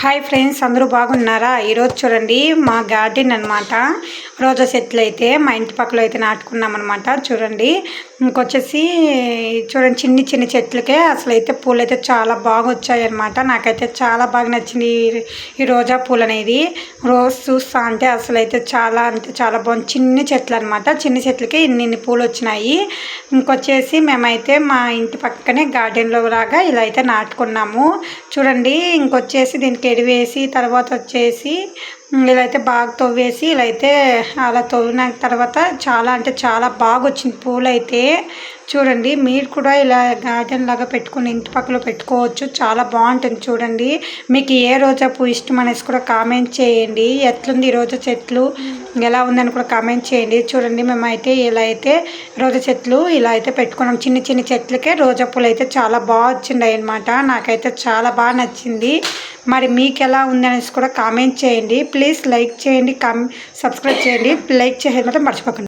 Hi friends, అందరూ బాగున్నారా? ఈరోజు చూడండి మా గార్డెన్ అనమాట. రోజా చెట్లు అయితే మా ఇంటి పక్కలో అయితే నాటుకున్నాం అనమాట. చూడండి ఇంకొచ్చేసి చూడండి చిన్ని చిన్ని చెట్లకే అసలు అయితే పూలు అయితే చాలా బాగా వచ్చాయి అనమాట. నాకైతే చాలా బాగా నచ్చింది ఈ రోజా పూలు అనేది. రోజు చూస్తా అంటే అసలు అయితే చాలా అంటే చాలా బాగుంది. చిన్ని చెట్లు అనమాట. చిన్ని చెట్లకి ఇన్ని పూలు వచ్చినాయి. ఇంకొచ్చేసి మేమైతే మా ఇంటి పక్కనే గార్డెన్లో లాగా ఇలా అయితే నాటుకున్నాము. చూడండి ఇంకొచ్చేసి దీనికి ఎడివేసి తర్వాత వచ్చేసి ఇలా అయితే బాగా తవ్వేసి ఇలా అయితే అలా తవ్విన తర్వాత చాలా అంటే చాలా బాగా వచ్చింది పూలు అయితే. చూడండి మీరు కూడా ఇలా గార్డెన్ లాగా పెట్టుకుని ఇంటి పక్కలో పెట్టుకోవచ్చు. చాలా బాగుంటుంది. చూడండి మీకు ఏ రోజా పువ్వు ఇష్టం అనేసి కూడా కామెంట్ చేయండి. ఎట్లుంది ఈ రోజా చెట్లు ఎలా ఉందని కూడా కామెంట్ చేయండి. చూడండి మేమైతే ఇలా అయితే రోజా చెట్లు ఇలా అయితే పెట్టుకున్నాం. చిన్న చిన్న చెట్లకే రోజా పూలు అయితే చాలా బాగా వచ్చిండాయి అనమాట. నాకైతే చాలా బాగా నచ్చింది. మరి మీకు ఎలా ఉంది అనేసి కూడా కామెంట్ చేయండి. ప్లీజ్ లైక్ చేయండి, సబ్స్క్రైబ్ చేయండి. లైక్ చేయడం మాత్రం మర్చిపోకండి.